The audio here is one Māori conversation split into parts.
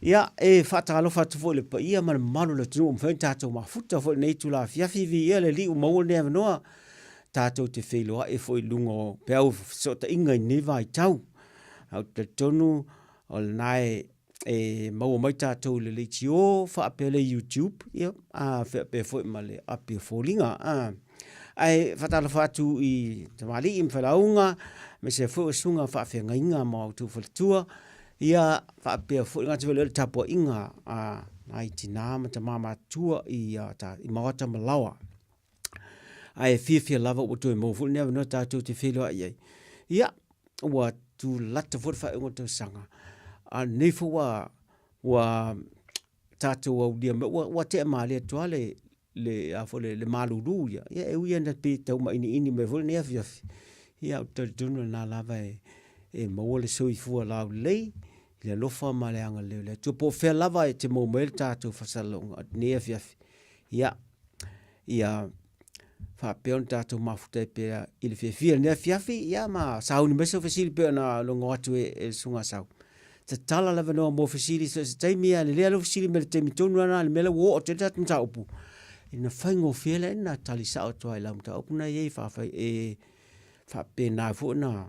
Ia e whaatalo whaatufo le pa ia mana malu le tunu umwhai tātou mafuta fo nei tu la fiafivi ia le li umau le avanoa tātou te wheloa e fo i lungo peau so ta inga i newa i tau. Au te tonu o le nae e mau mai tātou le leiti o whaapea le YouTube ia a whaapea fo i ma le apia fōlinga. Ai whaatalo whaatu i tamali i mwhalaunga me se fo sunga whaapea ngainga ma au tu whalatua. Ia whaapea fo ngā te wale tapo inga ai tina ma ta mama tua i mawata malawa. Ai fia lava o tu e mo fu nea no tātou te wheloa iai. Ia ua tu lata fo whae ngot tau sanga. Nei fo wa tātou au dia wa te amale atua le maluru ia. Ia e uia na pe tau ma ini me fo nea fiafi. Ia tau tunu na lava e maua le soi fua lau lei. Le lofa ma le anga leo le tu po fe lava e te mo mel tātou whasalonga nea fiafi. Ia fa peon tātou mafuta e pēra i le fiafia nea fiafi ia ma sauni mesa fasili pēra na longo atu e sunga sau. Ta tala lava noa mo fasili so se taimi a le lea lo fasili me le taimi tonu ana le mele wo o te tatu mta upu. Ina whaingo fiela ina tali sao toa i lau mta upu na iei whawhai fa pēna fu na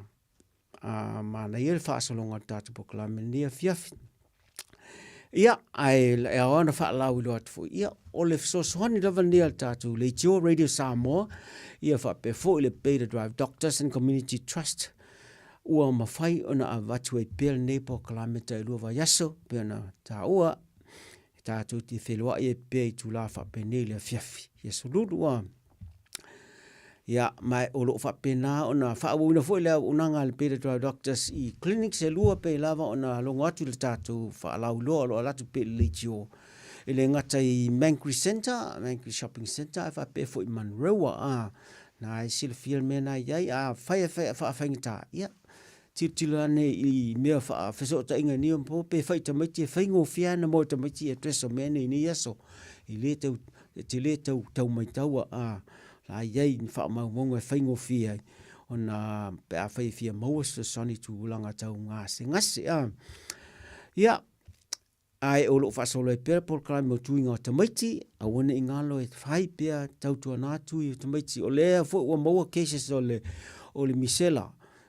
ma na ia whaasalonga tātou pokalame nia fiafi. Ia, ai awana whaalau ilo atu fu. Ia, o le sosohani lava nia tātou le tio Radio Samoa. Ia whape fo i le Beta Drive Doctors and Community Trust. Ua mawhai ona a watu e pēr nei pokalame ta ilua wa yaso. Pēr na tā ua. Tātou te wheloa i e pēr i tū la whape nei le fiafi. Ia solulu ua. Ia mai o lo fa pena ona fa una foi le unanga le Beta Drive Doctors i clinic se lua pe lava ona longo atu le tatu fa la lo la tu pe le tio ele ngata i Mankri Center, Mankri Shopping Center fa pe foi Manroa na i sil feel mena ia fa ngita ia titilane i me fa so ta inga ni po pe fa ta mai fa ngo fia na mo ta mai e treso mena ni yaso i le tau mai tau la iei ni wha maunga e whaingo fia o na pe a whai fia maua sa soni tu ulanga tau ngase. Ia, ai o lo whasolo e pera por krai mo tui ngā tamaiti, a wane i ngalo e whai pia tau tua nātu i tamaiti. O lea fo ua maua cases o le misela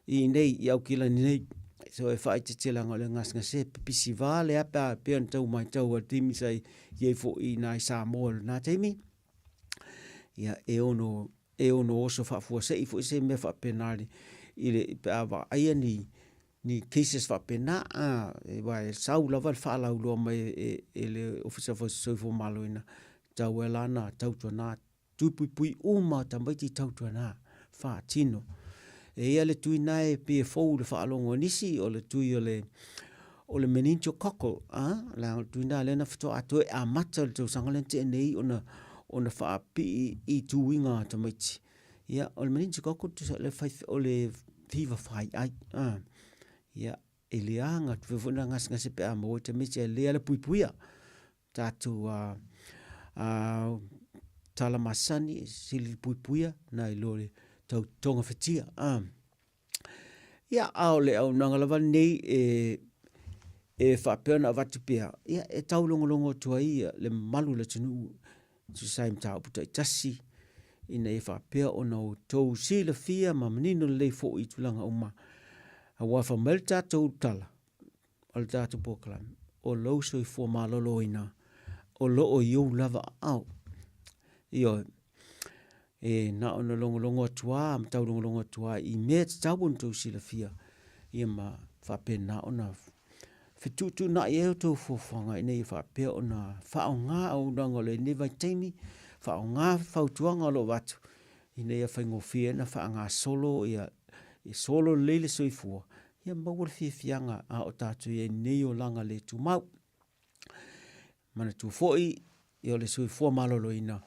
i nei i au kila ni nei. So e whai te tela ngā le ngase pisi wā le apa pia tau mai tau a timi sai iei fo i nai sa moa nā teimi. Ia e ono oso whaafua se i fo se me whaapenari i le awa aia ni cases whaapena e wai sau lava whaalau loa mai e le ofisa fo soifo maloina tau e lana tau tuana tupui uma tamaiti tau tuana wha tino e ia le tui nae PFO le whaalongo nisi o le tui o le meningococcal la tui nae lena whatoa atoe a mata le tau sangalente e nei ona whaapi i tuinga tamaiti. Ia, o le meningococcal tu le whai o le fiva whai ai. Ia, e le anga tu whewhuna ngase pe a maua tamaiti e lea le puipuia. Tātou tala masani sili puipuia na i lore tau tonga whatia. Ia, ao le au nangalava nei e whapeona a watupea. Ia, e tau longolongo tua ia le malu le tunu tu sai mta uputa itasi ina e whapea o nau tau sila fia ma manino lei fo i tulanga uma a wafa mel tātou tala o le tātou pokalam o lauso i fua malolo ina o loo iou lava au io e na ona longo atua am tau longo atua i mea tau tau sila fia ia ma whapea na ona Fitu na e tau fofanga ina i whapea o na whao ngā au nanga le ne vai teimi, whao ngā whautuanga lo watu. Ina ia whaingo fia na wha ngā solo i solo leile soifua. Ia maua fia fianga a o tātou i nei o langa le tu mau. Mana tu foi i o le soifua malolo ina.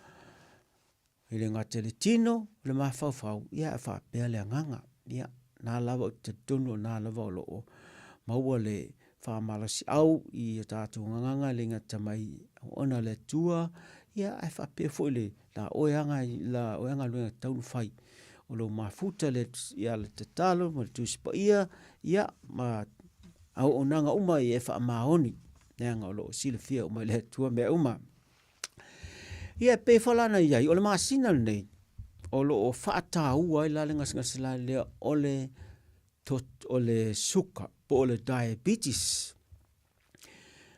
I le ngā tele tino, le maa whau, ia e whapea le nganga. Ia, nā lava o te tunu, nā lava o loo. Maua le whaamalasi au i tātou nganganga le ngata mai ona le tua ia ai whapea fo le la oeanga luenga taunu whai o lo mafuta le ia le tatalo ma le tusipa ia ma au onanga uma i e wha maoni nea ngolo sila fia o mai le tua me uma ia pe fala na ia o le masina nei o lo o fata u ai la le ngas la le o le suka po o le diabetes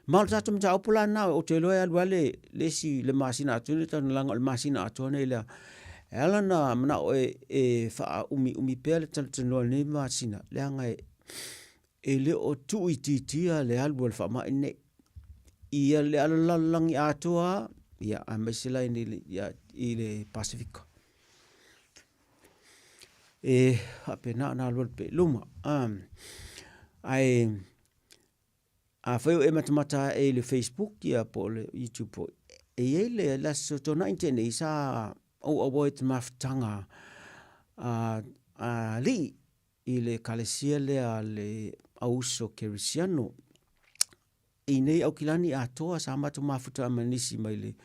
mal sa tum ja opula na o te loya le si le masina tu le tan langa le masina tu nei la ela na mana o fa umi pele tan no le masina le anga le o tu ititia le albu fa ma ne ia le ala langi atua ia a mesila ni ia ile Pacific apena na lo pe luma ai a foi e matamata le Facebook ia po le YouTube po le la so to na intene sa o avoid maftanga li ile kalesia le auso kerisiano inei au kilani atoa sa matu mafuta manisi mai le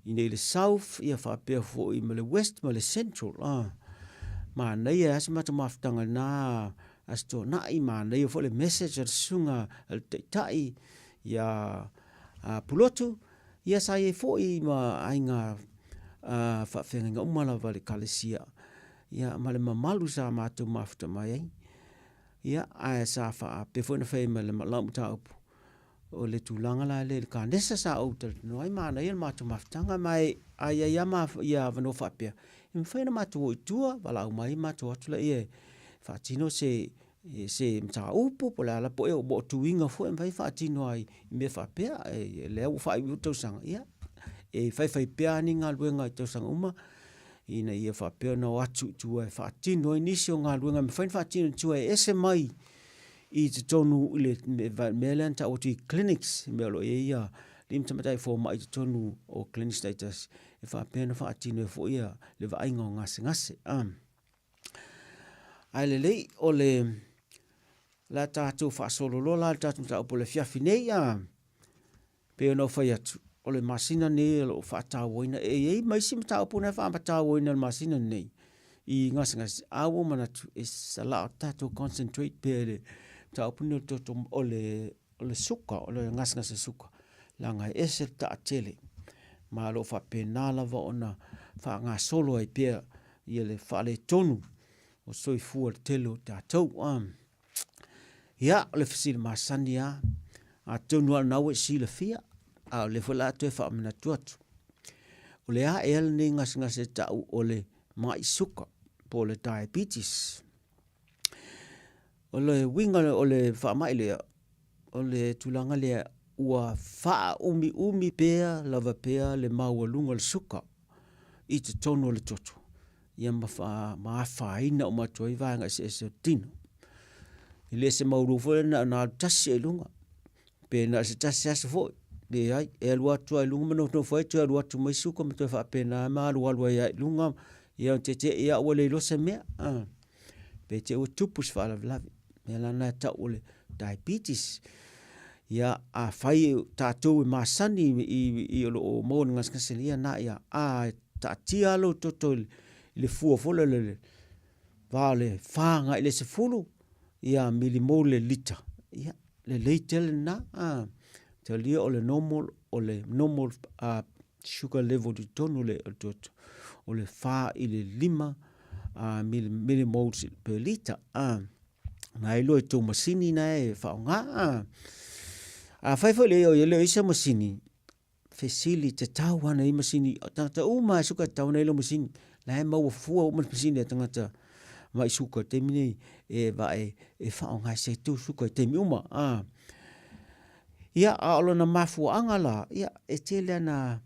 inei le south ia fa pe fo i le west ma le central ma nei as matu mafutanga na asto na i ma nei fo le message sunga al tai ia pulotu ia sa e fo i ma ainga fa fenga umala vale kalesia ia ma le mamalu sa matu mafuta mai ia a sa fa pe fo na fe ma le malamuta upu o le tulanga la le kanesa sa o te no ai mana ia matu maftanga mai ai ia ma ia vano fapia im faina matu o tua wala mai matu atu la ia fatino se mta upo pola la po e o bo tuinga fo em fai fatino ai me fapia le o fai uto sanga ia fai pia ni nga luenga to sanga uma ina ia fapia no atu tua fatino inisio nga luenga me fai fatino tua ese mai i te tonu le melan ta o ti clinics me lo ia lim tamatai fo mai te tonu o clinic status e fa pena fa atino fo ia le va ingo ngase ai le o le la tatu fa solo lo la tatu ta o le fiafi nei pe no fa atu o le masina nei lo fa ta woina mai sim ta o puna fa ta woina le masina nei i ngase a wo manatu is a lot tatu concentrate pe ta opino to ole suka ole ngas suka langa ese ta tele ma lo fa penala va ona fa nga solo ai pe ile fa le tonu o soi fu telo ta to ya le fsil masania a tonu na we sile fia a le fola to fa mna tuat ole a el ni ngas ta ole mai suka po le diabetes ole winga ole fa mai le ole tulanga le ua fa umi pea lava pea le mau lunga le suka i te tono le toto ia ma fa ina o matoi vanga se tino i le se mauru fo na tasi e lunga pe na se tasi asa fo le ai e lua tua e lunga mano fo e tua lua tu mai suka me toi fa pena ma lua ia lunga ia te ia ole lo se mea pe te o tupus fa la vlavi mela na ta ole diabetes ia a fai tatou masani i lo mo ngas kaselia na ia a ta tia lo toto le fu fo le vale fanga ile se fulu ia milimo le lita ia le leitel na te lia ole normal sugar level di tonu le toto ole fa ile lima millimoles per liter na ilo to masini na e fa nga fai fo le isa masini facility tau ana i masini ta uma suka tau na ilo masini la ma fu o masini tanga mai suka te mini e va e fa nga se tu suka te mi uma ia a lo na mafu angala ia e tele na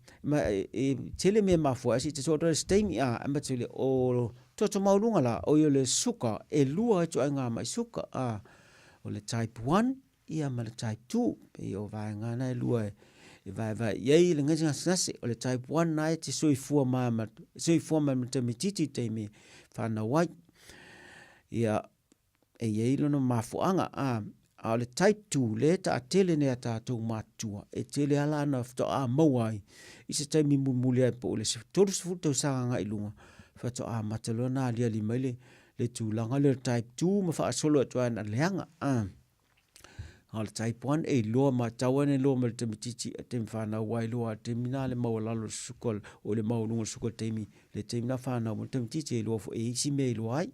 tele me mafu asi te so steam ma tele o to maulunga la o le suka e lua to nga mai suka o le type 1 ia ma le type 2 pe o va nga na lua e va ye le nga sase o le type 1 na te soifua ma te mititi te me fa na wai ia e ye lo no mafuanga a le type 2 le ta tele ne ta to matua e tele ala na to mawai i se taimi mumulia po le se toru se futo sa nga ilunga fa to matalona lia li mele le tu langa le type 2 ma fa solo to an leanga Hal type 1 e loa ma tawane loa ma te mititi te mfana wai loa te mina le mau lalo sukol o le mau lunga sukol teimi le te mina whana mo te mititi e loa fo e isi me loa ai.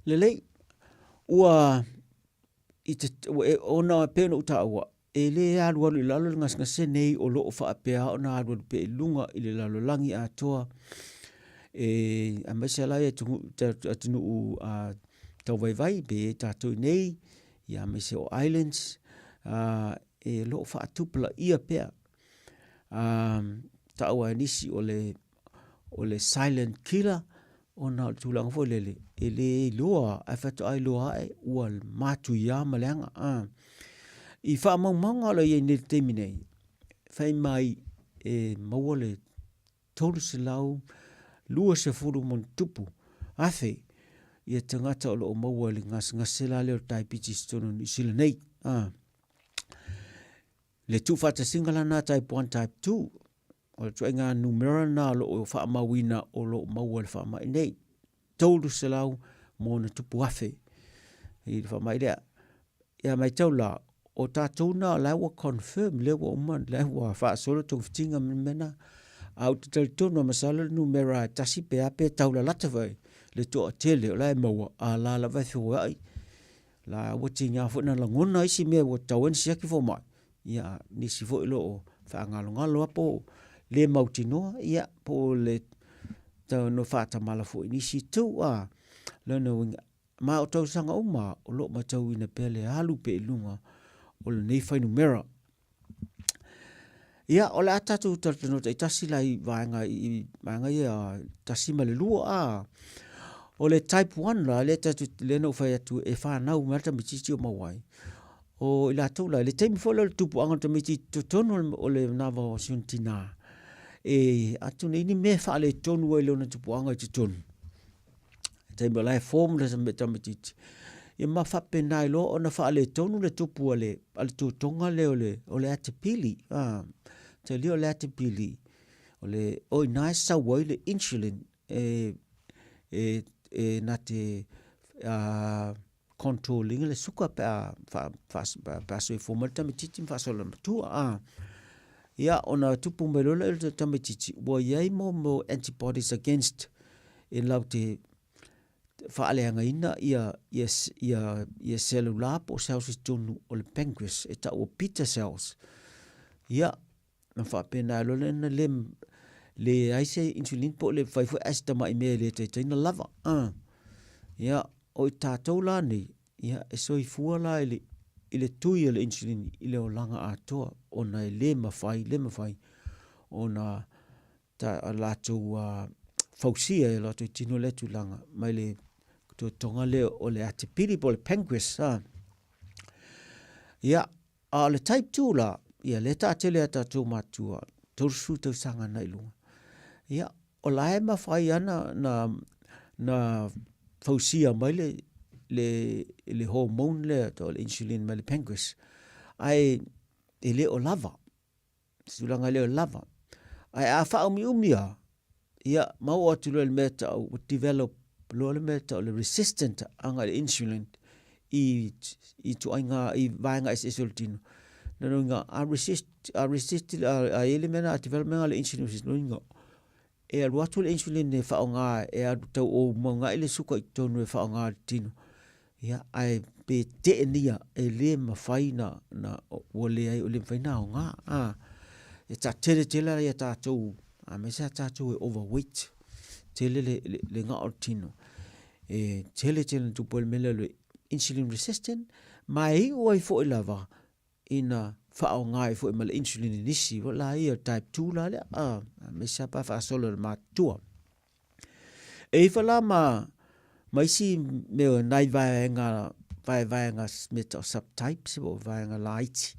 Le lei ua i te ona pena uta awa e le alu alu i lalo ngas ngase nei o loo wha apea ona alu alu pe i lunga i le lalo langi a toa a mesela e atunu u tau vai vai be tātou nei ia me se o islands e lo fa tupla ia pea ta wa nisi o le silent killer ona tulang fo le ele loa a fa to ai loa e wal matu ya malanga I fa mau ala ye ne temine fai mai e mawole tolu se lau lua se furu mon tupu afe ia tangata o lo mawole ngasela le tai piti stono ni sila nei le tu fata singala na type 1 type 2 o tu nga numera na lo fa mawina o lo mawole fa mai nei tolu se lau mo na tupu afe I fa mai dia ia mai taula o tātou na lawa confirm lewa uman lewa wha solo tong fitinga mena au te talitono masala numera tasi pe ape taula latawai le toa tele o lai maua a la la vai fo ai la wati nga fo na la ngona isi me o tawen sia ki fo mai ia ni si fo lo fa ngalo apo le mautino ia po le ta no fata mala fo ni si tu le no ma o tau sanga uma o lo ma tau ina pele halu pe lunga o le nei whai numera. Ia, o le atatu tartano te tasi lai vaenga ia tasi ma le lua o le type 1 la le tatu le no whai atu e whanau marta mititi o mawai. O ila tau la le teimi whola le tupu anga ta mititi tono o le nawa o siontina. E atu nei ni me wha le tonu e leona tupu anga te tonu. Teimi lai form le ta mititi. Ia mawhape nai lo o na wha le tonu le tupu ale tutonga le o le atipili. Te leo le atipili. O nai sa wai le insulin na te controlling le suka pa so formal tamititi mfasola matua. Ia ona tupu melola le tamititi. Wa iai mo antibodies against in lau te whaaleanga ina ia cellular po cells i tonu o le pancreas e ta o beta cells. Ia, na whaapena alo na le aise insulin po le whaifo asta mai mea le teina lava. Ia, o I tātou la nei, ia, e soi fua la ile tui le insulin ile o langa atoa, o na le mawhai, o na ta lato fausia e lato tino le tu langa, mai le to tonga le o le atipiri po le pancreas. Ia, a le type 2 la, ia le tātele a tātou matua, torsu tau sanga nei lunga. Ia, o la e mawhai ana na fausia mai le hormone le to le insulin mai le pancreas. Ai, e le o lava. Sulanga le o lava. Ai, a wha umia. Ia, mau atu le meta o develop lo le meta o le resistant anga le insulin I tuainga I vaenga esoltino. Nano inga a elemena a development le insulin no inga e a watu le insulin ne whaonga e a tau o maunga ele suka I tonu e whaonga tino. Ia ai pe te nia e le mawhai na wale ai o le mawhai na o ngā. E ta tele ia tātou a mesa tātou e overweight. Tele le ngā o tino. E tele tupo le mele le insulin resistant. Mai o ai fo I lava ina whaonga e fo I male insulin nisi. Wala ia type 2 la le. Mesa pa whaasolo le mātua. E whala mai si meo nai vaenga meta o subtypes o vaenga laiti.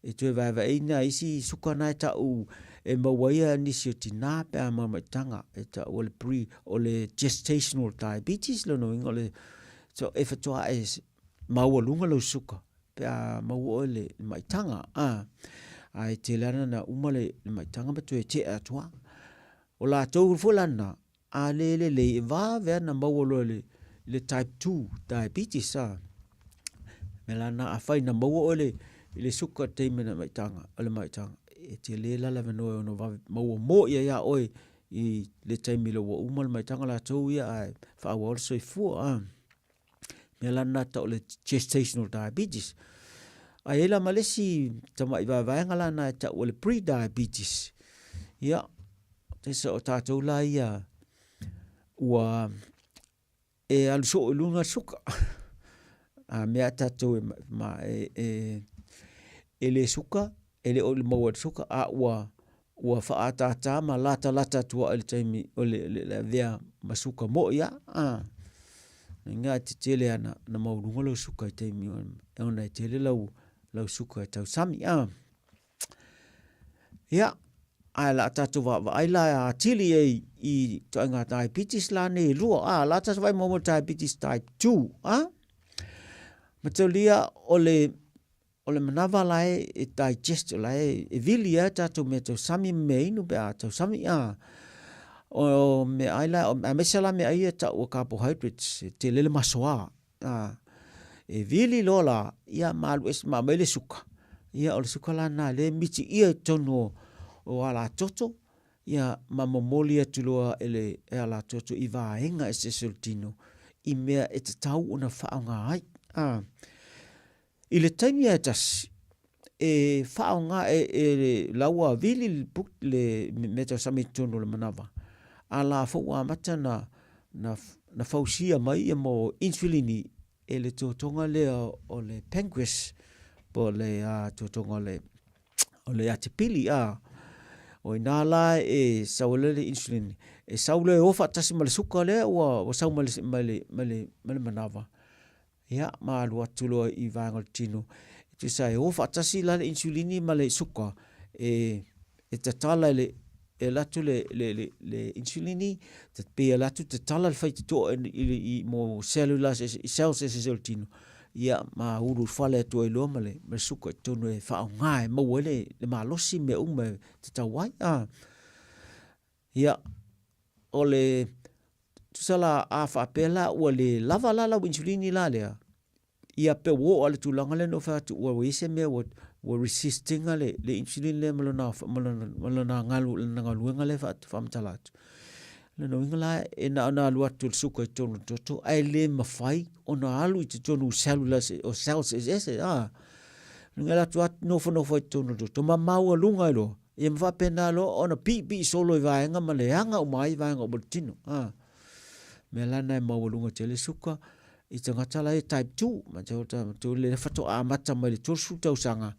E tue vaenga isi suka nai tau e mawaia nisi o tina pe a mamaitanga e ta o le gestational diabetes lo no inga le so e fatua e maua lunga lo suka pe a maua o le maitanga ai te lana na umale le maitanga betu e te atua o la tau fulana a le va vea na maua lo le type 2 diabetes melana afai na mau ole ile suka te mena mai tanga ole mai tanga e te le la no no va mau mo ya oi I le taimi lo umal mai tanga la tau ia ai fa wal so fu melana ta ole gestational diabetes ai ela malesi tama iba va ngala na ta ole pre diabetes ia te so ta tau la ia wa e al so lunga suka a me ata tau ma ele suka ele ole mo suka a wa fa ata ma lata tua ele taimi ole le via masuka mo ia nga tele ana na mo ngolo suka taimi ona tele lau suka tau sami ia ala tatu va ai la tili I tanga diabetes la ne lua la tatu vai mo diabetes type 2 matolia ole manava lai e digest lai e vilia tatu me tau sami me inu be tau sami o me ai la a mesala me ai ta o carbohydrates te lele masoa e vili lola ia malu es ma mele suka ia ole suka la na le miti ia tono o ala toto ia mamomolia tuloa ele ala toto I vaenga e sultino I mea e te tau ona whaonga ai I le taimi e tas e whaonga e laua vili buk le meta sami tono le manava a la fua mata na fausia mai mo insulini e le totonga le o le pancreas po le totonga o le atipili o ina la e saule le insulin e saule o fa tasi mal suka le o sau mal manava ia ma lua tulo I vangal tino tu sai o fa tasi la insulini mal suka e tatala le e latu le insulini te pe latu te tala le fai to I mo cellular cells e tino ia ma uru fale to I lo male me suka tono e fa ngai mo le malosi me ume te tawai ia ole tusala a fa pela ole lava la insulini la le ia pe wo ole tulanga le no fa tu wo ise me wo resisting le insulin le malona ngalu ngale fa mtalat le no ingala na lu atu suka tono toto ai le mafai ona alu te tono cellulars o cells ese ngala tu no fo tono toto mau lunga lo e mva pena lo ona pi solo vai nga maleanga o mai vai nga boltino melana mau lunga tele suka I tanga tala e type 2 ma tu le fato a mata mai tu su tau sanga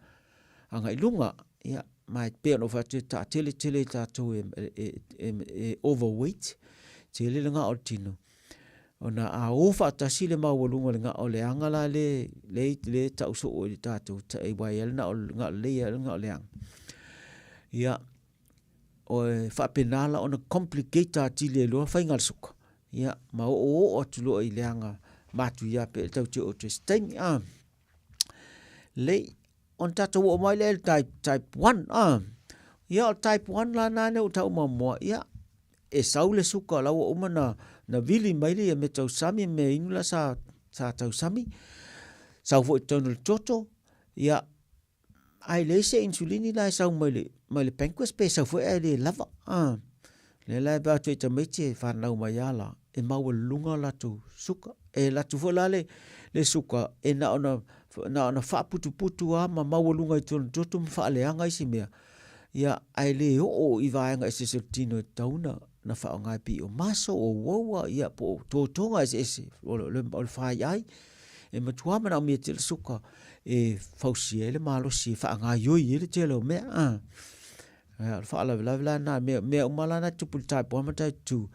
anga ilunga ia mai pe no fa ta tele ta tu e overweight tele nga altino ona a ofa ta sile ma wolunga nga ole anga la le ta so o ta tu ta e wai na nga le ang ia o fa penala ona complicated tile lo fa ngal suka ia ma o tu lo I le anga matu ia pe tau te o te stain le on tatu o mai le type 1 ia type 1 la na ne o tau mo ia e saule suka la o mana na vili mai le me tau sami me inula sa tau sami sa fo tono toto ia ai le se insulini la sa mai le pancreas pe sa fo e le lava le la ba tu te mete fa na mai ala e mau lunga la tu suka e la tu fo la le suka e na ona fa putu ma mau lunga I tono toto fa le anga isi mea ia ai le o I vaenga ese sultino tauna na fa ngai pi o maso o wowa ia po totonga ese o fai ai e matua mana me te suka e fausiele malo si fa ngai yo ile te lo me fa la na me o malana tupu type 1 type 2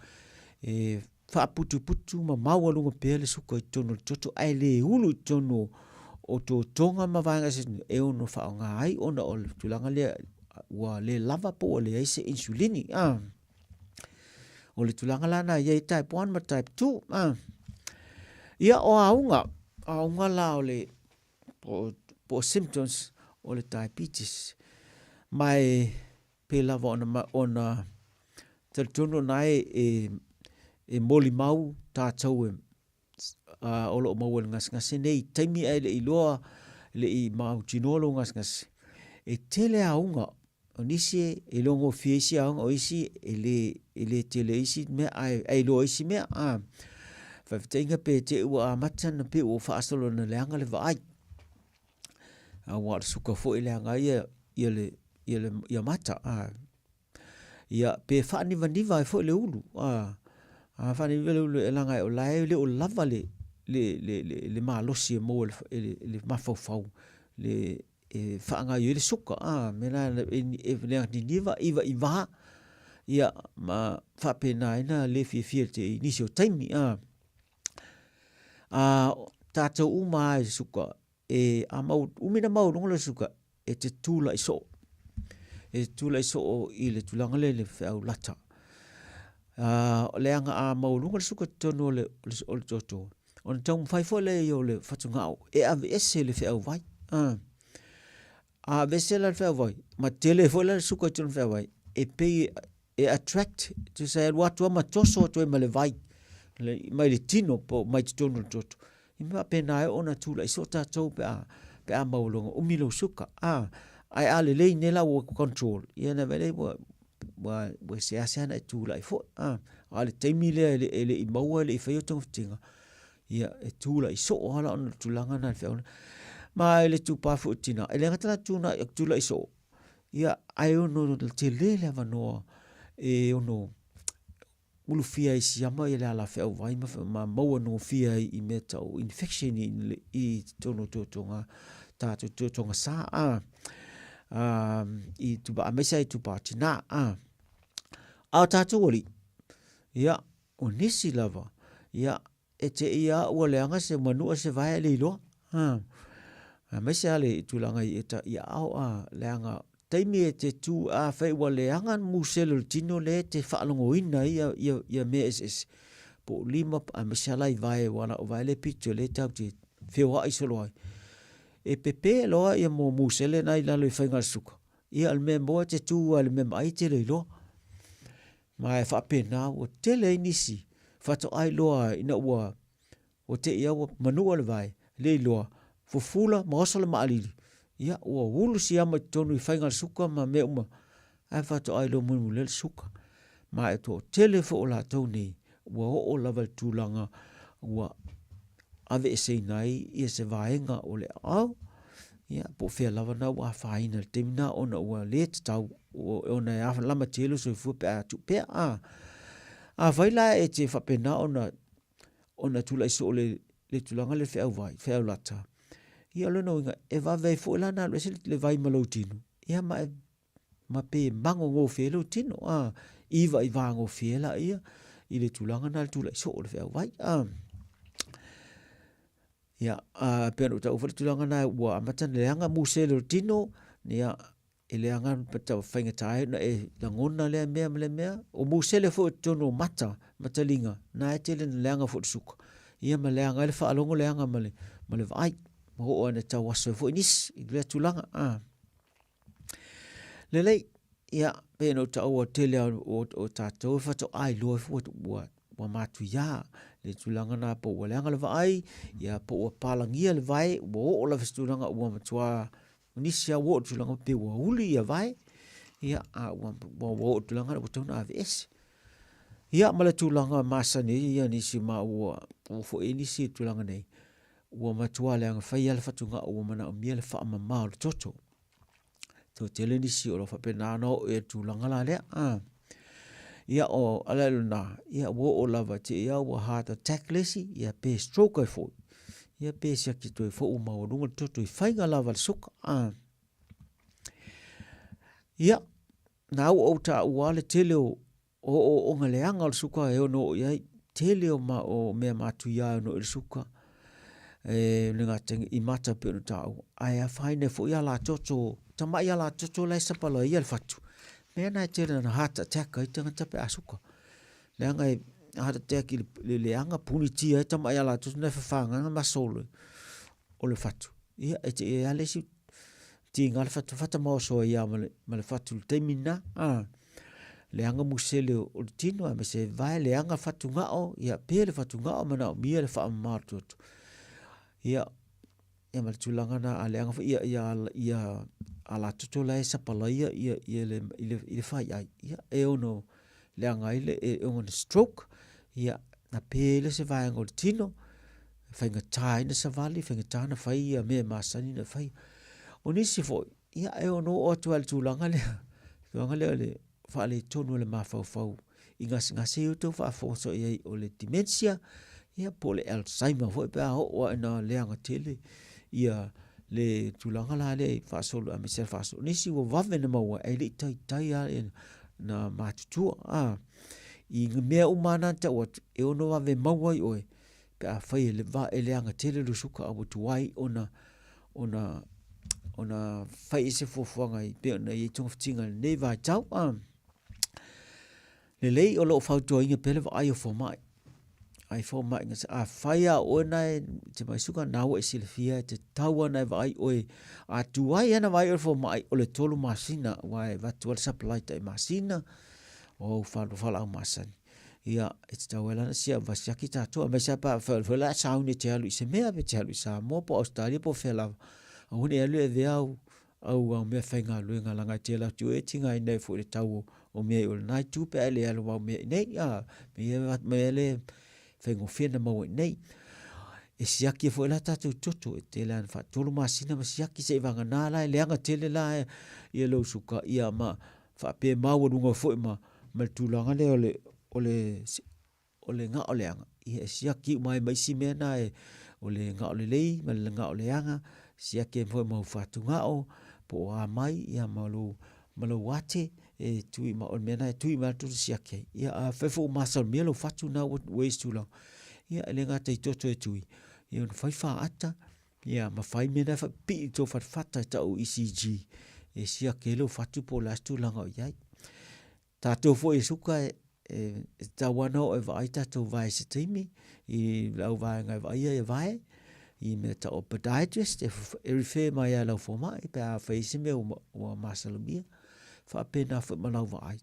e fa putu ma mau lunga pe le suka tono toto ai le ulu tono o totonga ma vaenga ese e ono fa ngai ona o tulanga le wa le lava po le ese insulini o le tulanga lana ia type 1 ma type 2 ia o aunga la o le po symptoms o le diabetes mai pe lava ona te tono nai e moli mau tātou o lo mau ngas nei taimi ai le iloa le I mau tinolo ngas e tele aunga o nisi e longo fiesi aunga o isi ele tele isi me ai lo isi me fa tenga pe te ua mata na pe o fa asolo na leanga le vai wa suka fo ile anga ia mata ia pe fa ni vai fo le ulu fa ni le ulu elanga o lai le o lava le malosi mo le mafau le fa anga le suka mena e le niva iva ia ma fa pena ina le fi te inisio taimi tato uma suka amau umina mau ngolo suka e te tula iso I le tulanga le fau lata le anga mau ngolo suka tono le toto on tong fai fo le yo le fatungao ave ese le fau vai vese le fau vai ma tele fo le suka tono fau vai e pe e attract to say what to ma toso to ma le vai mai le tino po mai tono toto ima pena ona tula iso tatou pe a maulonga umilo suka ai ale le nela wo control ia na vele wa se asana tula ifo ale temile ele I maua le fa yotong tinga ia e tula iso hala ona tulanga na fe ma ele tu pa fu tina ele ngata tuna tula iso ia ai ono te le va no e ono ulu fia isi ama ele ala fe vai ma mau no fia I metal infection I tono totonga tato totonga sa I tu ba mesa I tu pa tina a tato oli ia o nisi lava ia e te ia ua leanga se manua se vai le lo mesa le tulanga I eta ia au leanga taimi e te tu fai ua leanga muselo tino le te whaalongo ina ia me es po lima mesa lai vai wana o vai le picture le tau te whiwa isolo ai e pepe loa ia mo musele nai lalo I whainga suka ia al me moa te tu al me mai te le lo ma e whapena o tele inisi whato ai loa ina ua o te ia ua manua le vai le loa fufula maosala maalili ia ua ulu si ama tonu I whainga suka ma me uma ai whato ai lo munu le suka ma e to tele fo o la tau nei ua o lava tūlanga ua ave e sei nai ia se vaenga o le au ia po fea lava na ua whaina le temina ona ua le te tau ona e afa lama telo so I fua pe a tu pe a vaila e te whapena ona tula iso le tulanga le fea lata ia lona inga e vavei fo lana le vai malo tino ia ma pe mango ngo fea lo tino iva I vango fea la ia I le tulanga na le tula iso le fea vai ia pero ta ufal tulanga na ua amata le anga muselo tino ia ele anga pata whainga tae na e langona le mea o musele fo tono matalinga na e tele le anga fo suka ia ma le anga le whaalongo le anga male vai ma ho ana tau waso fo inis I le tulanga lelei ia pe no ta o tele o tatou fato ai lo fo wa matu ya le tulanga na po le anga le vai ia po palangia le vai o la tulanga o matua nisia wo tulanga pe wa uli ia vai ia wo tulanga o tona aves ia mala tulanga masani ia nisi ma o fo inisi tulanga nei o matua le anga fai al fatunga o mana o miele fa mama toto to tele nisi o fa pena no e tulanga la le ia o alaluna ia wo lava te ia o heart attack lesi ia pe stroke fo ia pe sia ki to fo uma o lunga toto I whainga lava suka ia na o ta wale tele o ngaleanga o suka e ono ia tele o ma o me matu ia no il suka lenga teng I mata pe no tau ai a whaine fo ia la toto tama ia la toto la sapalo ia fatu me na tele na heart attack ai tanga tape asuka lenga heart attack le anga puniti ai tama ia la toto na fanga ma solo o le fatu ia e ale si tinga le fatu fata mo so ia ma le fatu temina leanga musele o tino me se vai leanga fatungao ia pele fatungao mana mia le fa martu ia mal tulanga na aleanga ia ala tuto la esa palaia ia le fai ia e ono leanga ile e on stroke ia na pele se vai ngol tino fai ngatai na savali fai ngatai na fai ia me masani na fai onisi fo ia e ono o tulanga le fa le tonu le mafau ngasi uto fa so ia o le dementia ia po le Alzheimer fo pe o na leanga tele ia le tulanga la le fa solo a mesel fa so nisi wo vave na maua e le tai na matutua i mea umana ta o e ono vave maua i oe pe a fai le va e leanga tele lu suka abu tuai ona fai se fofuanga i pe na i tonga fitinga ne vai tau le lei o lo fautua inga pele va ai o fo mai nga fai a ona te mai suka nawa e silfia te taua na va ai oe a tuai ana vai o fo mai o le tolu masina wai va tual supply tai masina o fala au masani ia e te tauela na sia vasiaki tatua mai sa pa fela sauni te alu i se mea me te alu i sa mo po Australia po fela hune alu e veau au mea whainga luenga langa te la tu e tinga i nei fu le tau o mea o nai tu pe ele alu wau mea nei mea le whaingo whina mau nei e siaki e fu la tatu tutu e te lan fa tolu masina ma siaki se vanga nā lai leanga tele la ia lau suka ia ma fa pe mau runga fu ma tūlanga le o le nga o le anga ia siaki mai si mena o le nga o le lei ma le nga o le anga siaki e foi mau fatu nga o po a mai ia malo wate e tui ma o mena e tui ma tu siaki ia a fefo masal melo fatu na ways too long ia le nga te toto e tui ia un fai fa ata ia ma fai mena fa pi to fata ta o ECG e siaki lo fatu po las tu langa o iai tato fo e suka e tawana o vai tato vai se timi i lau vai ngai vai e vai i me ta o podiatrist e refer mai a lau fo mai pe a face me o masalomia fa pena fo malau vai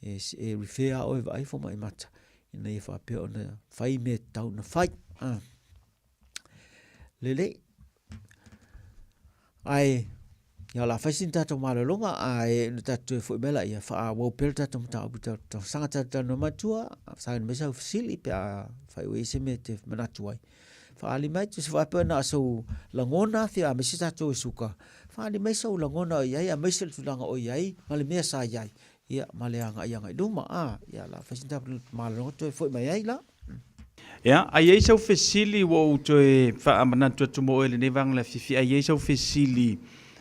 e refer o vai fo mai mata ina e fa pe ona fai me tau na fai lele ai ya la fasin tato malolonga ai tato fo bela ia fa wo pel tato tato sanga tato no matua sanga mesa fasili pe fa we se mete manatuai fa ali mai tu fa pe na so langona fi a mesi tato suka fa ali mai so langona ia ia mai sel tulanga o ia male me sa ia ia male anga ia ngai duma ia la fasin tato malolonga to fo mai ai la ya ai so fasili wo to fa manatu to mo ele ne vang la fifi ai so fasili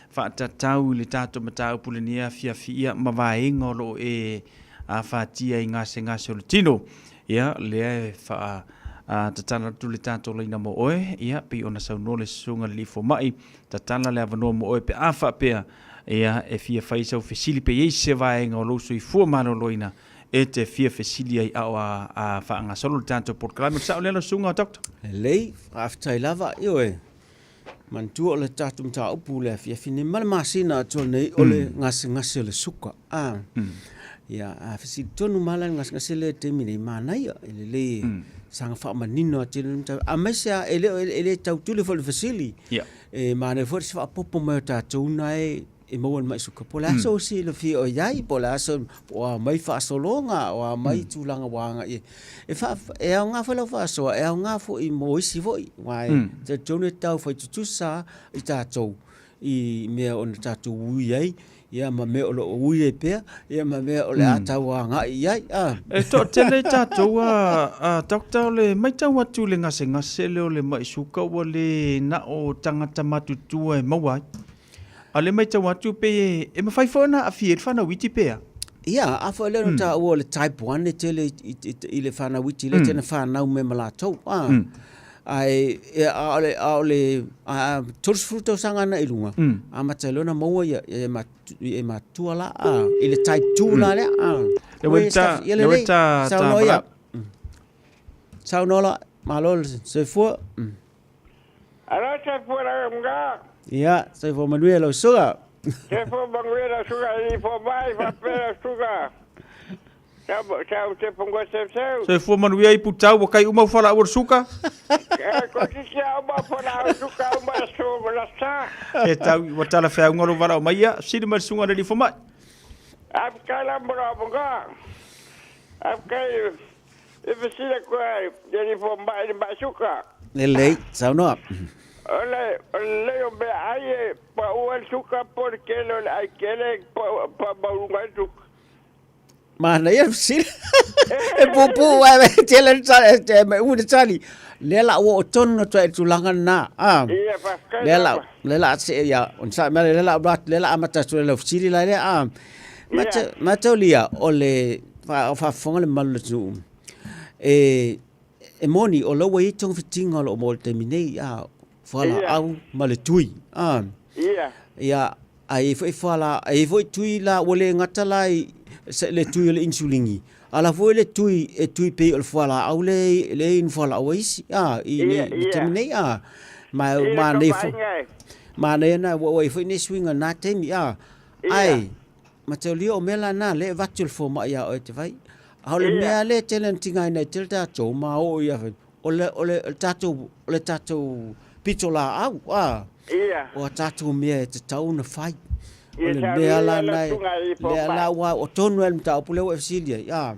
fa tatau le tato matau pulenia fia mavaenga lo e a fatia inga senga soltino ia le fa tatana tu le tato le namo oe ia pe ona sa no le sunga li fo mai tatana le avano mo oe pe afa pe ia e fia faisa o fasili pe ye se vaenga lo so i fu mano loina e te fia fasili ai a fa nga solo tanto por climate sa le sunga doctor lei after lava ioe man tu ole tatum ta upu le fini mal masina to nei ole ngas le suka ya afisi tonu malan ngas le temini mana ia le sang fa manino tin a mesa ele tau tu le fasili e mana for fa popo ma ta tunai e mo mai suka pola so si le fi o yai pola so wa mai fa solonga wa mai tulanga wanga e fa e nga fa lo fa so e nga fo i mo si fo wa te tone tau fa tu sa i ta to i me on ta tu yai ia ma me o ui pe ia ma me o le ata wanga yai e to tele ta to doctor le mai ta watu le ngase le mai suka o le na o tangata matutu e mawai ale mai tau atu pe e mawhai whana a fier whana witi pea? Ia, a wha leo ta ua le type 1 e tele i le whana witi le tena whanau me malatou. Ai, a ole toros fruto sanga na ilunga. A mataleo na maua e matua la, i le type 2 la le. Le weta ta Saunola, malol, se fua. Ala se fua la mga. Ia, se fua manuela o suga. Se fua manuela suga, i fua mai, fa pera suga. Sao te pongo seu. Se fu manu ia i putau wa kai uma fala ur suka. Ko ki sia uma fala suka uma so la sa. E tau wa tala fa ngoro vara o maia, sidi mar sunga ri fo mai. Ab kala mbra bonga. Ab kai e vesila ko de fo mai ba suka. Lei, sao no? Ole o be ai pa o suka porque lo ai quere pa baunga suka. Mà nãy em xin em pu ai chơi lên chơi mày uống chơi lẽ là ô chôn nó chơi chủ langan na lẽ là sẽ ya on sa mà lẽ là mà chơi là xí lại đấy mà chơi lia ole fa phong lên mal zoom moni ole vậy trong phi chính ole mol terminate fala au mal chui ya ai phải fala ai phải chui là ole ngatalai sẽ le tui le insulingi ala foi le tui pe o fala au le in fala always i terminate ma ne na wo foi ne swing na tem ai ma te lio mela na le vatul fo ma ya o te vai au le mea le challenge ngai na tilta cho ma o ya ole tato pitola au o tato me te tau na fai le la nai le la wa o tonu el ta pule o fsilia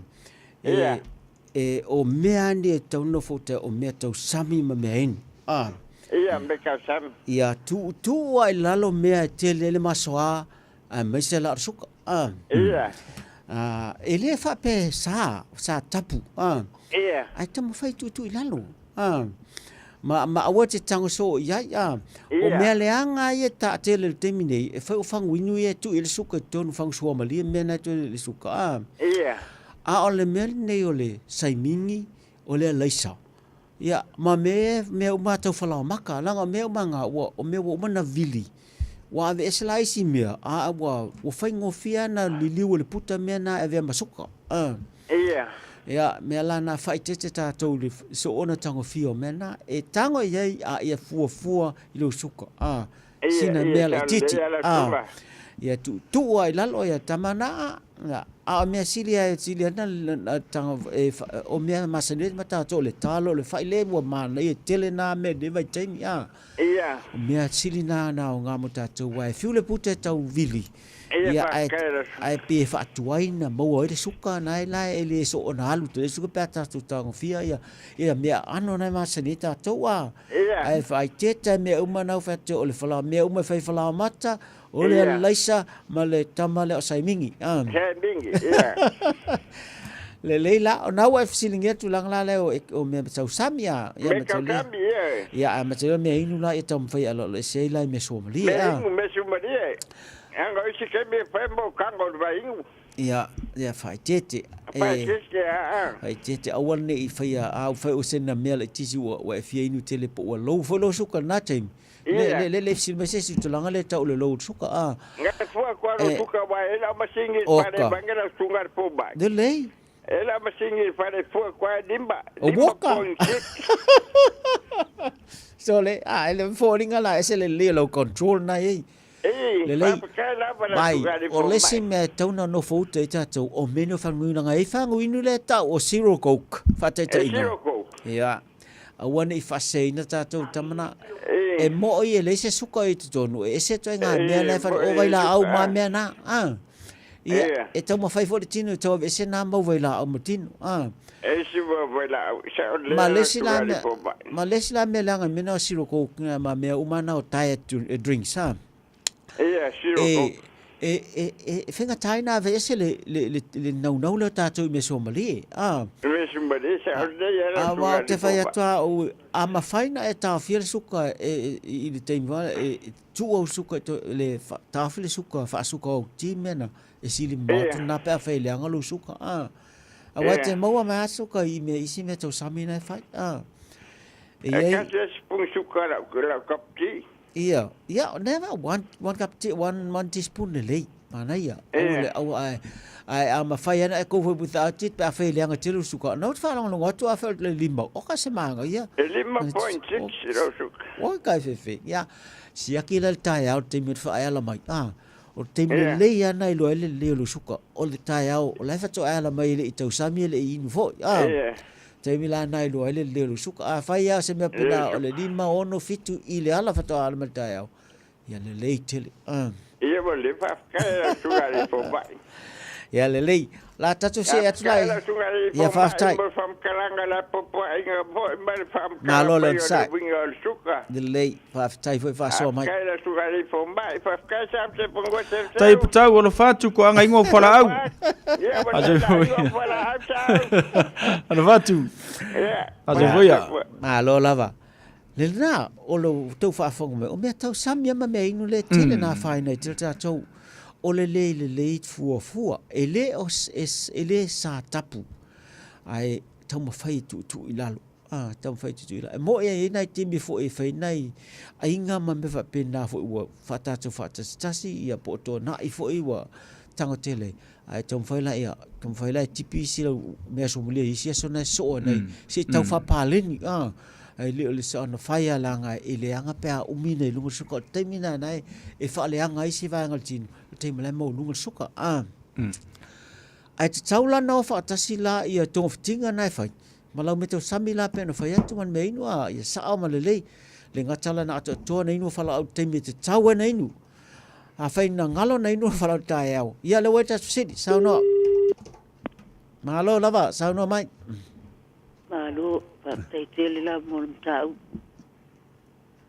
o mea ni tau no fote o mea tau sami ma mein me ka sam tu ai lalo mea te le masoa a mesela suka ele fa pe sa tapu ai tamu fai tu lalo ma awa te tango so ya o mea leanga ia ta te le temine e fai o fangu inu ia tu ele suka tonu fangu sua malia mena tu ele suka a o le mea nei o le saimingi o le laisa ia ma mea umata falau maka langa mea umanga o mea o mana vili wa ave eselaisi mea a wa fai ngofia na liliu o le puta mea na eve masuka ya me la na fai te tatou le so ona tango fio mena e tango ye ia fua i lo suka sina me la titi ya tu ai lalo ya tamana me silia na tango o me masane mata to le talo le fai le wa mana e tele na me de vai temi me silina na nga mota to wa fiu le puta tau vili ia ai pe fa tuai na mo ai suka nai lai ele so ona lu te suka pata tu tang fia ia me ano na ma sanita to ai fa tete me uma na fa to le fala me uma fa fala mata o le laisa ma le tamale o saimingi le leila na wa fsilinge tu lang la le o me sau samia ia ma te me inu la e tam fa alo le sei la me so mali Anga isi ke me femo kango vai. Ya fai tete. Fai tete awan ne fai a fai o sena mele tisi wa fia inu tele po wa lo fo lo suka na time. Le sil me se tu langa le ta o le lo suka Nga fua kwa lo suka wa ela masingi pare bangera sungar po ba. De lei. Ela masingi pare fua kwa dimba. O boka. So le ele falling ala ese le lo control na le mai o le si me tauna no foto e tatou o meno fangu na ngai fangu inu le ta o zero coke fata te ina ia a wana I fasei na tatou tamana e mo i le se suka I tonu e se toi ngā mea le fata o vaila au ma mea na ia e tau ma fai fo le tino tau e se nā mau vaila au ma tino ma lesi la mea langa mena o zero coke ma mea umana o diet drinks fenga taina ve ese le nau le tatou me so mali wa te fai atua o a mafaina e ta fiel suka I le teima tu o suka le ta fiel suka fa suka o timena e sili matu na pe fa le ngalo suka a wa te mo ma suka I me isi me to samina fai e ka se spun suka la kapti Yeah, never one cup tea, one teaspoon le mana ia. Au ai ama fai ana ko foi without it pa fai leanga tiru suka. No fa long watu a felt le limo. O ka se manga ia. 5.6 suka. O ka fe. Ya. Si akila tai out te mit fa ala mai. o te me le ia nai lo ele le lo suka o le tai au o le fa to ala mai le tau sami le inu fo te mi la nai lo ele le lo suka a fa ia se me pena o le lima ono fitu i le ala fa to ala mai tai au ia le tele ia mo le fa ka suka le fo bai ia le la tatu se atu lai ia fa tai fam kalanga la popo inga bo mal fam na lo le sai winga suka le fa tai fa so mai ka la suka le fo bai fa ka sam se pongo se Tai putau o lo fatu ko anga ingo fala au. ia mo Ana fatu. Aja voia. ma lo lava le na o lo tau fa fongo me o me tau samia ma me inu le tele na fa ina tele tau o le fua ele ele sa tapu ai tau ma fai tu i lalo tau fai tu i lalo mo e nai timi fo e fai nai ai nga ma me fa pena fo ua fata tasi ia poto na i fo i wa tango tele ai tau fai la ia tau fai la tipi si me so mule i si so na so nei si tau fa paleni ai le sa na fai ala nga ele anga pe umina i lungu suka temina nai e fa le anga i si va ngal tin te mele mo lungu suka ai te taula no fa tasi la ia tong fitinga nai fai malau me to sami la pe no fai atu man me inu ia sa ma le ngatala na to na inu fa la te me te tawa na inu a fai na ngalo na inu fa la ta ia ia le weta sidi sa no malo lava sa no mai malo pa te tele la mo tau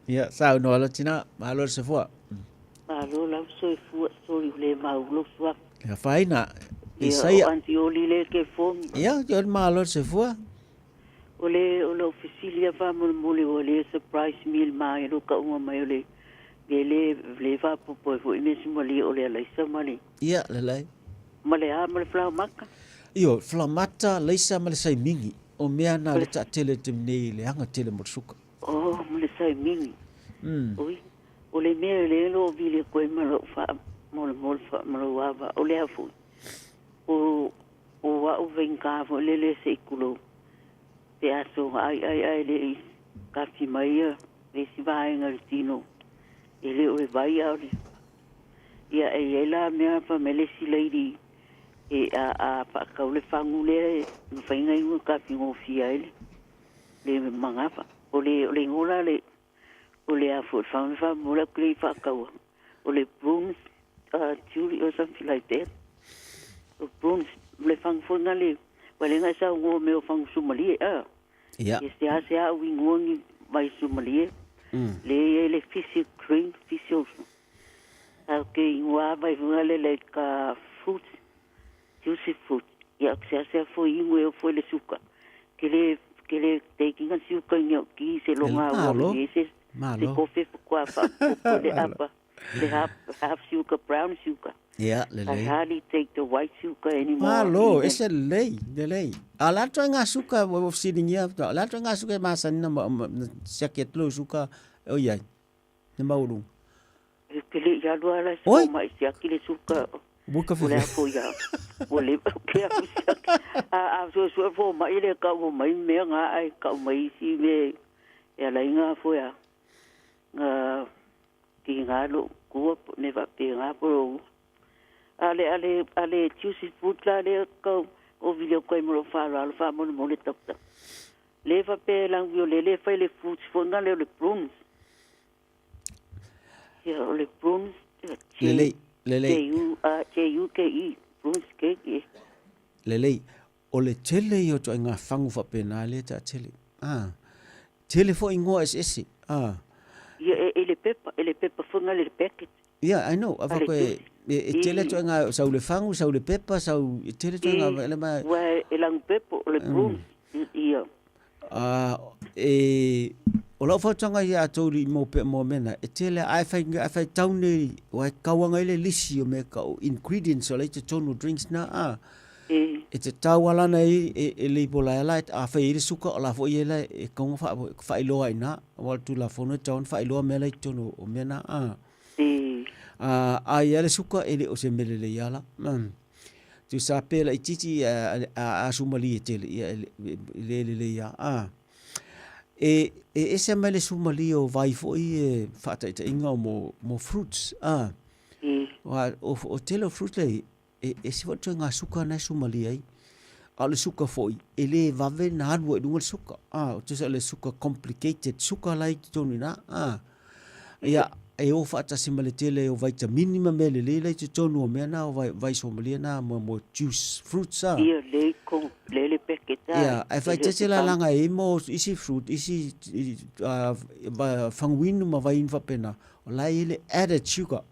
ia sa no la tina malo se fo malo la so le mau lo so ia fai na ia anti oli le ke fom ia yo malo se fo ole oficialia va mo le ole surprise meal mai lo ka uma mai ole le va po me mo le ole la isa mali ia le male a male flau maka io flamata leisa male sai mingi o mea na le ta tele te nei le anga tele mo suka male sai mingi oi ole me le lo vi le ko malo fa mo fa mo wa ole afu o wa o venga vo le se kulo pe aso ai le ka fi mai le si va en altino ele o vai ali ia ela me fa mele si lady a pa ka le fangule no fainga i ka fi ngo fi ele le manga fa ole ngola le ole a fo fa mo la kle fa ka ole brooms Julie or something like that brooms le fang fo ngale wale nga sa ngo me fang sumali ia se a wi ngongi vai sumali le fish cream fish okay wa vai ngale le ka fruit juicy fruit ia se fo ingwe fo le suka que le taking a suka nyo ki se lo nga wa se kofe kwa fa le apa le half sugar brown sugar ia le I hardly take the white sugar anymore malo ese le ala to nga suka wo sitting here ala to nga suka ma san na saket lo suka o ia ne mauru que le ya lo ala so mai se aquele suka buka fi fo ya ole que a so fo mai le ka mo mai me nga ai ka mai si me ya la nga fo ya ki nga lo ko ne va pe nga po ale juicy fruit la le ko o video ko mo fa mo le top le va pe lang le fa le fruits fo nga le prunes ya le prunes le J-U-K-E prunes cake le ole tele yo to nga fangu fa penale ta tele tele fo ingo esse ya ele pepa fo nga le packet yeah I know ava ko tele to nga sa le fangu sa le pepa sa tele to nga le ma wa elang pepo le prunes ia o lo fa tanga ya to ri mo pe mo mena tele ai fa taune wa kawanga ile lisi o me ka ingredients o le te tonu drinks na te tawala nei le bola light a fa iri suka o la fo ile ko fa ilo ai na wal tu la fo no town fa ilo me le tonu o mena ai ele suka ele o se mele le yala tu sa pe la titi a sumali tele le ya ese mele sumali o vai fo i fa ta inga mo fruits o tele fruit le e se wa ngā suka na sumali ai. A le suka foi, e le vave na hanwa e dunga le suka. O te sa le suka complicated, suka lai ki tonu na. Ia, e o whaatasi ma le tele o vitamini ma me le lai te tonu o mea na o vai somalia na mo juice, fruits a. Ia, le peketa. Ia, e whai te la langa e mo isi fruit, isi whanguinu ma vai inwa pena. O lai ele added sugar.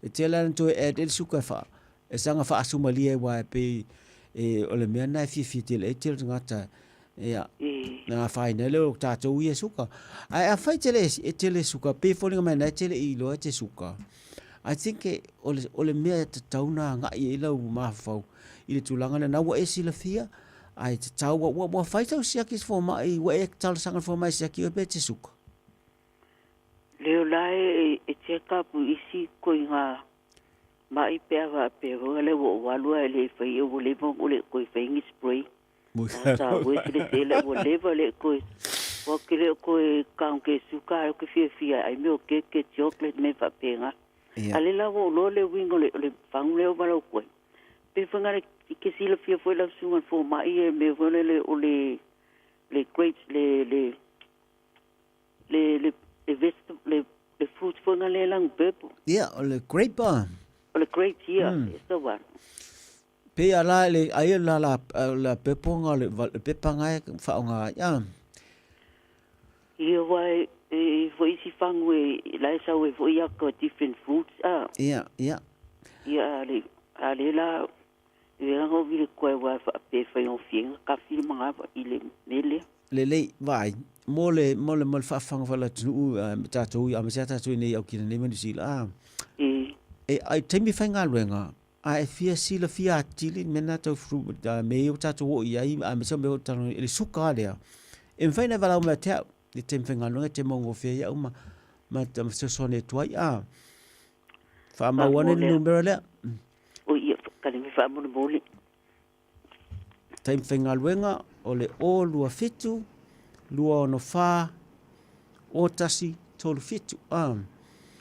E te la to added sugar wha. E sanga wha asumalia e wa e pe o le mea na fi te le te ngata. Ia. Na whaina le o tātou ia suka. A whai te le suka, pe whoringa mai na te le i loa te suka. I think o le mea te tauna ngai e lau mawhau. I le tūlanga na nawa e sila fia. Ai te tau wa whai tau siaki fo mai, wa e tala sanga fo mai siaki o pe te suka. Leo lai e te kapu isi koi ngā mai pēa wa pēa le wo walua e le whai o le mong o le koi whaingi spray. Sa wei le te le wo leva le koi. Wa kire koi kaun ke suka o ke fia ai me o ke chocolate me fa penga. Ale la wo lo le wingo le fang le o balo koi. Pe whanga le ke sila fia foi la sungan fo mai e me vole le o le grapes le vegetable le fruit whanga le lang pepo. Yeah, o le grape o le grapes ia is the one. Pe ala le ai la pepo nga le pepanga e whaonga ia. Ia wai foi si fangwe la sa we foi ko different fruits Ia. Ia ale la ia ngo vi ko wa pe foi on fien ka fi manga ile mele. Le vai mole fa fanga fala tu tatou a mesa tatou nei au kina nei manu sila. Ai temi fanga luenga. Ai fia sila fia tili mena tau fru da me o tatou o ia a mesa me o tano ele suka lea. En faina vala o te le tem fanga luenga te mongo fia ia uma ma tam se sone tuai fa ma wane numero lea. O ia ka le fa mo mole. Time fanga luenga o le o lua fitu lua ono fa o tasi tolu fitu.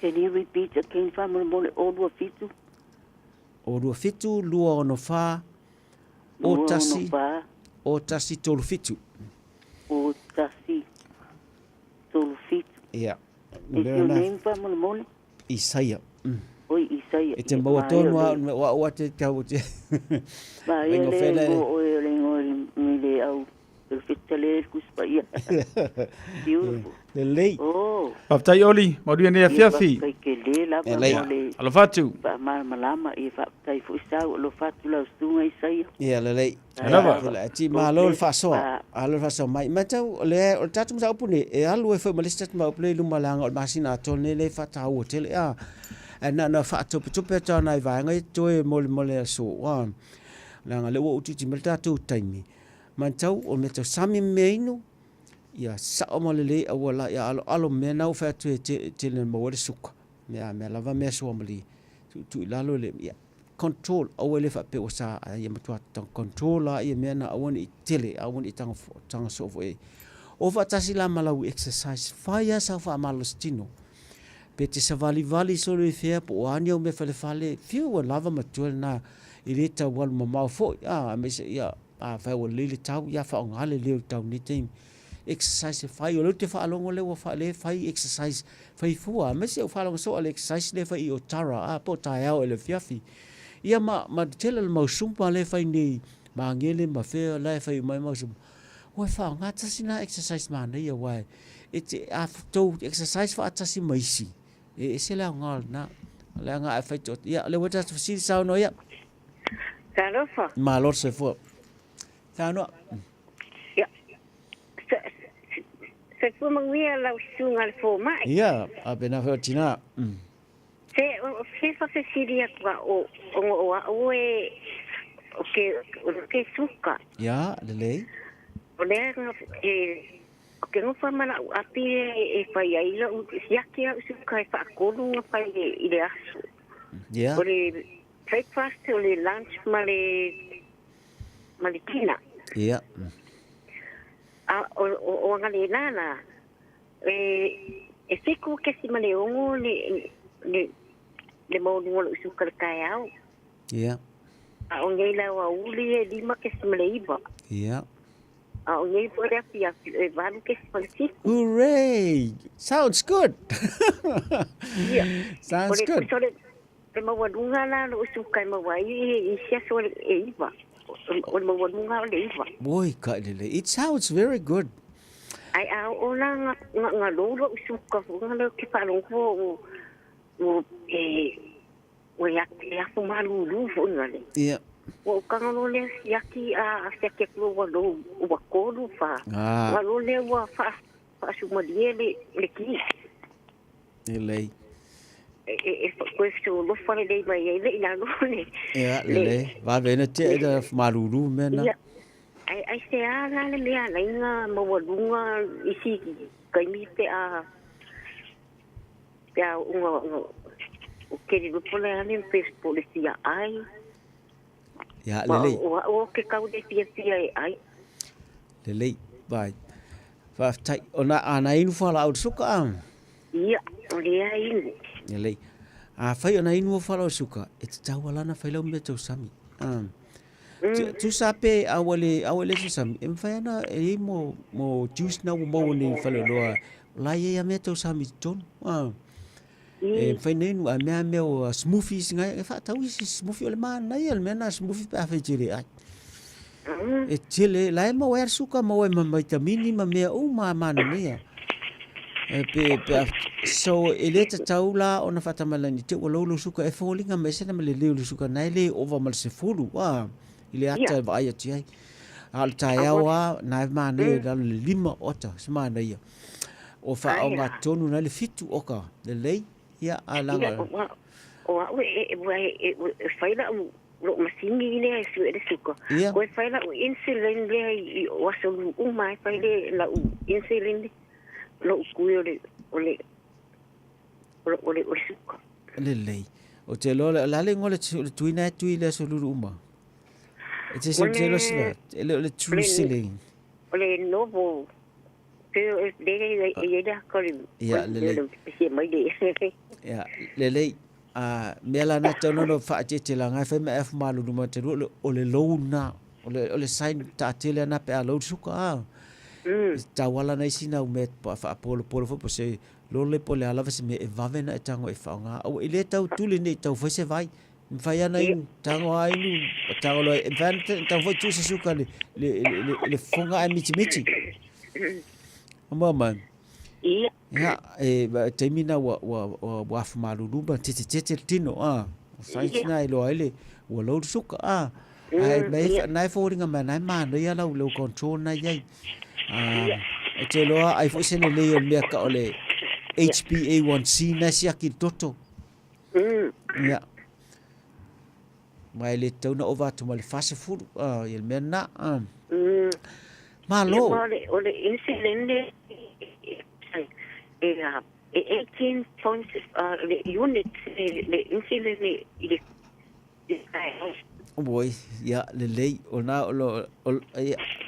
Can you repeat again fa mo mole o lua fitu? O lua fitu lua ono fa o tasi tolu fitu. O tasi tolu fitu. Yeah. Is your name fa mo mole? Isaia. Oi Isaia. E te maua tonu wa te tau te. Ba ele o le au fitale kuspa ia. Beautiful. Le lei. Oh. Paptai oli, mauri ne fiafi. Ke le la ba le. Alo fatu. Ba malama i fa tai fu sa lo fatu la stunga Isaia. Ia le lei. Alava. Le ti malo fa so. Alo fa so mai matau le o tatu sa opune e alu e foi malista ma opule lumalanga o masina tone le fa tau tele na fa tupe tana i vai ngai toe mole so wa langa le wo uti melta tu taimi mantau o meta sami meinu ia sa o mole le awala ia alo me na fa tu te le mo le suka me lava me so mali tu lalo le ia control o le fa pe o sa ia matua ton controla ia me na awoni tele awoni tanga so o fa tasila malau exercise fire sa fa malostino pe te savali so le fea po ani o me fale fiu o lava matua na i le tau wal mamau fo me se ia fa o le tau ia fa o ngale le tau ni team exercise fai o le te fa alongo le o fa le fai exercise fai fua me se o fa alongo so le exercise le fai o tara po tai au le fiafi ia ma tele le mau sumpa le fai ni ma ngele ma fe le fai mai mau sum o fa ngata sina exercise ma nei ia wai it's after exercise fa atasi maisi e se la ngal na la nga fa tot ya le wata si sa no ya Salofa. ma lor se fo sa no Ya. Se fu mangwia la sunga fo mai. ya a bena fa tina Se fa se siria kwa o ke suka. ya le O le ke no fa mana api e fai ai la siaki a suka e fa kolu nga fai i le asu. ya O le breakfast o le lunch male kina. ya O ngale nana e fiku ke si male ongo le le mo ngolo suka kai au Yeah. a o ngai la wa uli di ma ke smleiba Yeah. a o ngai po re pia e van ke spalsi Hooray! Sounds good. yeah Sounds good. so le mo wa dunga la lo suka mo wa i sia so e iba o mo wa dunga le iba Boy, Kalele, it sounds very good. ai a o la nga lo suka nga lo ke pa lo ko o o ya fu malu lu fu ngale Yeah. o kanga lo le yaki a se ke lo wa lo wa ko lu fa Ah, wa lo le wa fa su ma le ki Lele. ko so lo fa le ba ye le ina lo ne Yeah, Lele. Va bene te da malulu mena. ya ai se a la le ya la nga mo wa lunga isi kai mi pe a ya o ke ri po le ani pe policia ai Yeah, Lele. o ke kau de pia ai Lele. Bye. Va tai ona ana inu fala au suka am. ia o le ai Lele. A fai ona inu fala au suka. It's tawala na fai lau me tau sami. Tu sape awale tu sami. Em fai ana e mo juice na mo ni fala loa. La ye ya me tau sami ton. E fai nei nu a mea o smoothies ngai e fa tau isi smoothie ole mana ia me na smoothie pa fa jere ai. E tele la mo wer suka mo e vitamini ma mea o ma mana nei. E pe so ele te tau la ona fa tamala ni te lo suka e folinga me sena me le suka nai le over mal se fulu wa ile ata vai ati ai. Al tai awa na mana nei la lima ota semana ia. O fa o nga tonu na le fitu oka le lei ia alanga o fai la lo masini le su e suka ko fai la insulin le o so u mai fai le la insulin lo kuio le ole suka le o te lo la le ngole tuina tuile so lu uma e te se te lo sila le true selling ole novo que de da ko ya le se mai de ya le a mela na tono no fa te la nga fa me f malu no te o le lo na o le sign ta tele na pe a lo suka ta wala na sina u met pa fa polo fo se lo le pole ala se me va vena e tango e fa nga o ile tau tuli ni tau fa se vai fa ya na tango ai nu tango lo event tau fo tu se suka le fonga a miti mama ya termina wa famalu luba tete tino sai nai lo ile wa lo suka ai mai nai fo ringa mai nai ma no ya lo control na yai te lo ai fo se le me ka ole HbA1c na sia ki toto ya mai le tau na ova to mal fase fu il mena malo ole insulin le 18 points the unit the insulin le boy ya le o na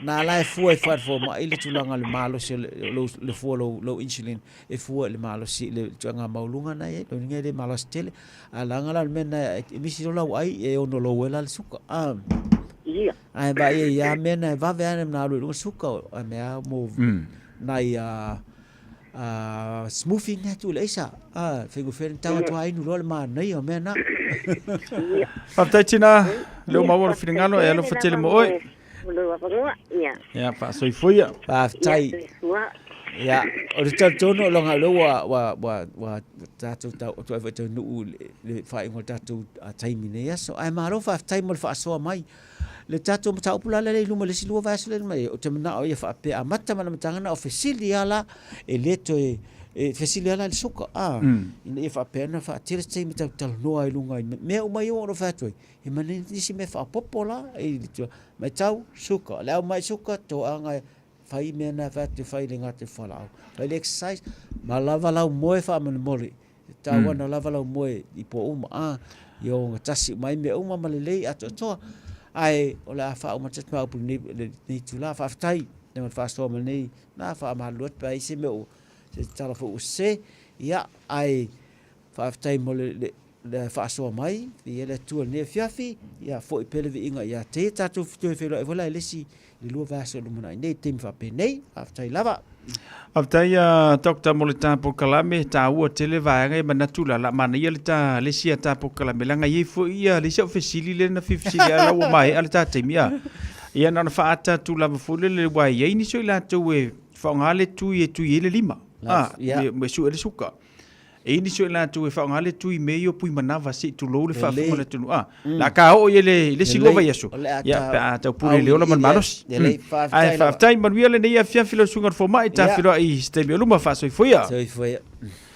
na la fu e fo ma ile tulanga le malo se le fu lo insulin e fu le malo si le tanga maulunga na e lo ngere malo stele ala ngala mena mi si lo ai e ono lo wela le suka ia ai ba ya mena va vena na lo suka a me mo na smoothing na tu leisa figu fen tau tu ai no le ma nei o mena Pafta china le mawor fingano e lo fatele mo oi lo va ia ya pa soi foia tai ya o te tono lo nga lo wa tatu tu e tu no le fa ingo tatu a time ne so ai ma ro fa time mo fa so mai le tatu mo tau pula le luma le silua va so le mai o te mana o ia fa pe a mata mana matanga o fesili ala e leto e fesili ala le suka ina ia fa pe na fa tira te mi tau no ai lunga me o mai o ro fa tu e mani si me fa popola e mai tau suka le mai suka to anga fai mena fa te fai le ngate falau fai le exercise ma lava lau moe fa man mori ta wana lava lau moe i po yo ngatasi mai me uma malele atoto ai ola fa uma tet ma pu ni tula fa tai ne fa so ma nei na fa ma lot pa ise me o se tala fo se ya ai fa tai mo le le whaasoa mai, i ele tua ne fiafi, ia fo i pele vi inga ia te tātou fitoi whelua e wala e lesi, i lua vāso lumuna i nei temi whape nei, aftai lava. Aftai Dr. Molita Pokalame ta ua tele vaenga ma natula la mana ia le ta le sia ta Pokalame langa ia fo ia le sia ofesili le na fifsili ala ua mai ala ta temia. Ia na faata tu la fule le wa ia ni so la tu e faungale tu e le lima. Me su ele suka. E ni so la tu e faungale tu i meio pui manava si tu lo le fa fu le tu la ka o ye le singo va yesu. Ya pa ta pule le ola man manos. Ai fa tai man wi le ia fia filo sunga fo mai ta filo i ste mi luma fa so foi.